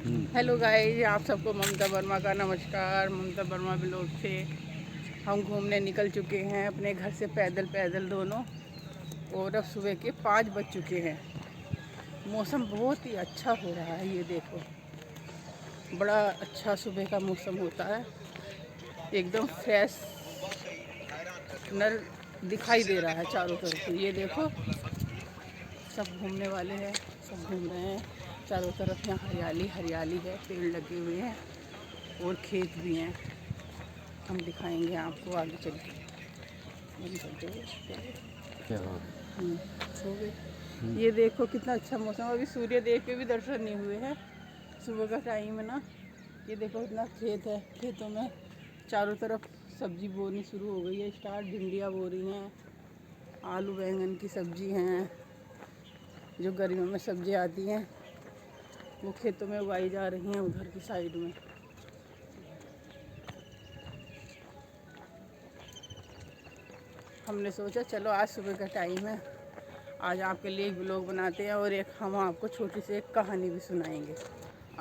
Hello guys, आप सबको ममता वर्मा का नमस्कार। ममता वर्मा ब्लॉग से हम घूमने निकल चुके हैं अपने घर से पैदल पैदल दोनों, और अब सुबह के 5 बज चुके हैं। मौसम बहुत ही अच्छा हो रहा है, ये देखो, बड़ा अच्छा सुबह का मौसम होता है, एकदम फ्रेश नर दिखाई दे रहा है चारों तरफ। ये देखो, सब घूमने वाले हैं, सब घूम रहे हैं चारों तरफ। यहाँ हरियाली हरियाली है, पेड़ लगे हुए हैं और खेत भी हैं। हम दिखाएंगे आपको आगे चल के। हो गए। ये देखो कितना अच्छा मौसम। अभी सूर्य देव के भी दर्शन नहीं हुए हैं, सुबह का टाइम है ना। ये देखो इतना खेत है, खेतों में चारों तरफ सब्जी बोनी शुरू हो गई है, स्टार्ट। भिंडियाँ बो रही हैं, आलू बैंगन की सब्जी हैं, जो गर्मियों में सब्जी आती हैं वो खेतों में उगाई जा रही हैं उधर की साइड में। हमने सोचा चलो आज सुबह का टाइम है, आज आपके लिए एक ब्लॉग बनाते हैं और एक हम आपको छोटी सी एक कहानी भी सुनाएंगे।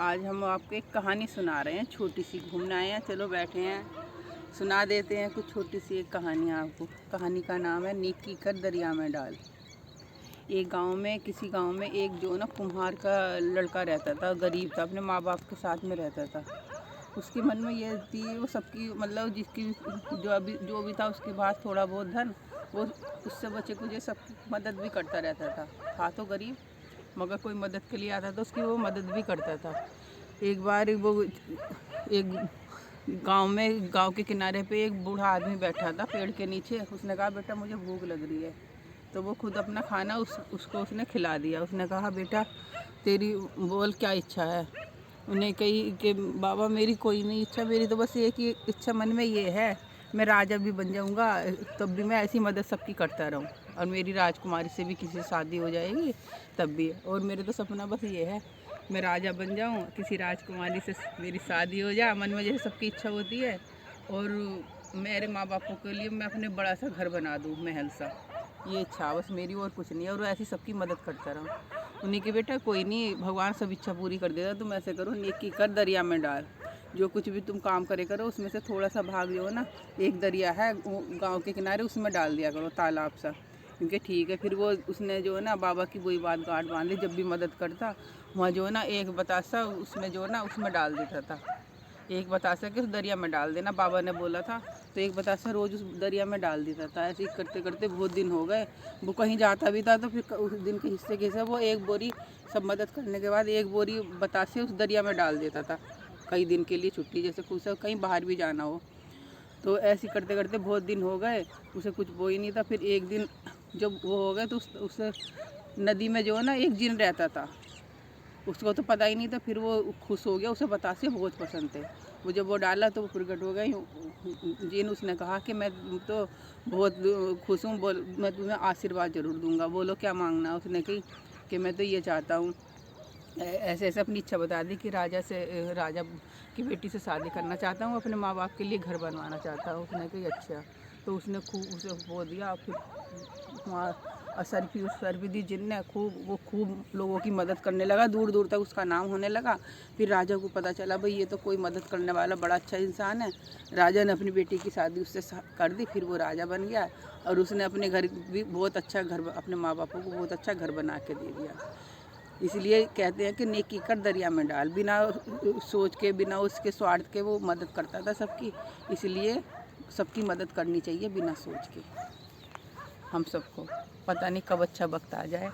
आज हम आपको एक कहानी सुना रहे हैं, छोटी सी। घूमने आए हैं, चलो बैठे हैं, सुना देते हैं कुछ छोटी सी एक कहानी आपको। कहानी का नाम है नेकी कर दरिया में डाल। एक गांव में, किसी गांव में एक जो ना कुम्हार का लड़का रहता था, गरीब था, अपने माँ बाप के साथ में रहता था। उसके मन में ये थी, वो सबकी मतलब जिसकी जो भी था उसके पास थोड़ा बहुत धन, वो उससे बचे कुछ सबकी मदद भी करता रहता था तो गरीब, मगर कोई मदद के लिए आता था उसकी वो मदद भी करता था। एक बार वो एक गांव के किनारे पे एक बूढ़ा आदमी बैठा था पेड़ के नीचे। उसने कहा बेटा मुझे भूख लग रही है, तो वो खुद अपना खाना उसको उसने खिला दिया। उसने कहा बेटा तेरी बोल क्या इच्छा है। उन्हें कही कि बाबा मेरी कोई नहीं इच्छा, मेरी तो बस एक ही इच्छा मन में ये है, मैं राजा भी बन जाऊंगा तब भी मैं ऐसी मदद सबकी करता रहूं, और मेरी राजकुमारी से भी किसी से शादी हो जाएगी तब भी। और मेरे तो सपना बस ये है, मैं राजा बन जाऊं, किसी राजकुमारी से मेरी शादी हो जाए, मन में जैसे सबकी इच्छा होती है, और मेरे माँ बापों के लिए मैं अपने बड़ा सा घर बना दूँ, महल सा। ये इच्छा बस मेरी, और कुछ नहीं है, और ऐसी सबकी मदद करता रहूँ। उन्हीं के बेटा कोई नहीं, भगवान सब इच्छा पूरी कर देता, तुम ऐसे करो नेकी कर दरिया में डाल। जो कुछ भी तुम काम करे करो उसमें से थोड़ा सा भाग जो है ना, एक दरिया है गांव के किनारे, उसमें डाल दिया करो, तालाब सा। क्योंकि ठीक है, फिर वो उसने जो है ना बाबा की वही बात गांठ बांध ली, जब भी मदद करता वहाँ जो है ना एक बतासा उसमें जो है ना उसमें डाल देता था। एक बतासा के उस दरिया में डाल देना, बाबा ने बोला था, तो एक बतासा रोज़ उस दरिया में डाल देता था। ऐसे ही करते करते बहुत दिन हो गए। वो कहीं जाता भी था तो फिर उस दिन के हिस्से के वो एक बोरी, सब मदद करने के बाद एक बोरी बतासे उस दरिया में डाल देता था, कई दिन के लिए छुट्टी, जैसे कुछ कहीं बाहर भी जाना हो। तो ऐसे करते करते बहुत दिन हो गए, उसे कुछ वो ही नहीं था। फिर एक दिन जब वो हो गए तो उस नदी में जो है ना एक जिन रहता था, उसको तो पता ही नहीं था। फिर वो खुश हो गया, उसे बतासे बहुत पसंद थे। वो जब वो डाला तो वो प्रकट हो गई जिन। उसने कहा कि मैं तो बहुत खुश हूँ, बोल मैं तुम्हें आशीर्वाद ज़रूर दूंगा, बोलो क्या मांगना। उसने कही कि मैं तो ये चाहता हूँ, ऐसे ऐसे अपनी इच्छा बता दी कि राजा की बेटी से शादी करना चाहता हूँ, अपने माँ बाप के लिए घर बनवाना चाहता हूँ। उसने कही अच्छा। तो उसने खूब उसे बोल दिया। फिर वहाँ असर भी दी जिनने, खूब लोगों की मदद करने लगा, दूर दूर तक उसका नाम होने लगा। फिर राजा को पता चला भाई ये तो कोई मदद करने वाला बड़ा अच्छा इंसान है। राजा ने अपनी बेटी की शादी उससे कर दी, फिर वो राजा बन गया, और उसने अपने घर भी बहुत अच्छा घर, अपने माँ बापों को बहुत अच्छा घर बना के दे दिया। इसलिए कहते हैं कि नेकी कर दरिया में डाल, बिना सोच के, बिना उसके स्वार्थ के वो मदद करता था सबकी। इसलिए सबकी मदद करनी चाहिए बिना सोच के। हम सबको पता नहीं कब अच्छा वक्त आ जाए,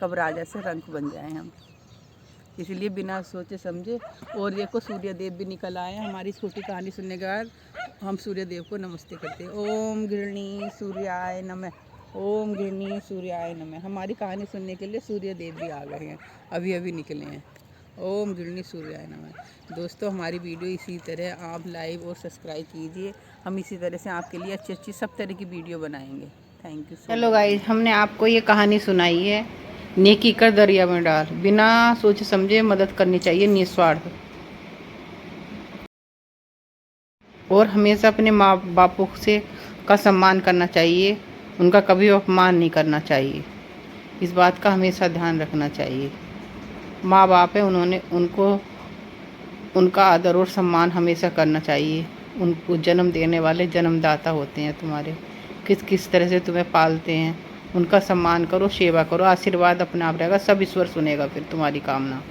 कब राजा से रंक बन जाए हम, इसलिए बिना सोचे समझे। और देखो सूर्य देव भी निकल आए हैं। हमारी छोटी कहानी सुनने के बाद हम सूर्य देव को नमस्ते करते हैं। ओम गृहिणी सूर्याय नमः, ओम गृहिणी सूर्याय नमः। हमारी कहानी सुनने के लिए सूर्य देव भी आ गए हैं, अभी अभी निकले हैं। ओम गृहिणी सूर्याय नमः। दोस्तों हमारी वीडियो इसी तरह आप लाइक और सब्सक्राइब कीजिए, हम इसी तरह से आपके लिए अच्छी अच्छी सब तरह की वीडियो बनाएंगे। Thank you so much. Hello guys, हमने आपको ये कहानी सुनाई है नेकी कर दरिया में डाल। बिना सोचे समझे मदद करनी चाहिए निस्वार्थ, और हमेशा अपने माँ बापों से का सम्मान करना चाहिए, उनका कभी अपमान नहीं करना चाहिए। इस बात का हमेशा ध्यान रखना चाहिए। माँ बाप है, उन्होंने उनको उनका आदर और सम्मान हमेशा करना चाहिए। उनको जन्म देने वाले जन्मदाता होते हैं तुम्हारे, किस किस तरह से तुम्हें पालते हैं। उनका सम्मान करो, सेवा करो, आशीर्वाद अपने आप रहेगा, सब ईश्वर सुनेगा फिर तुम्हारी कामना।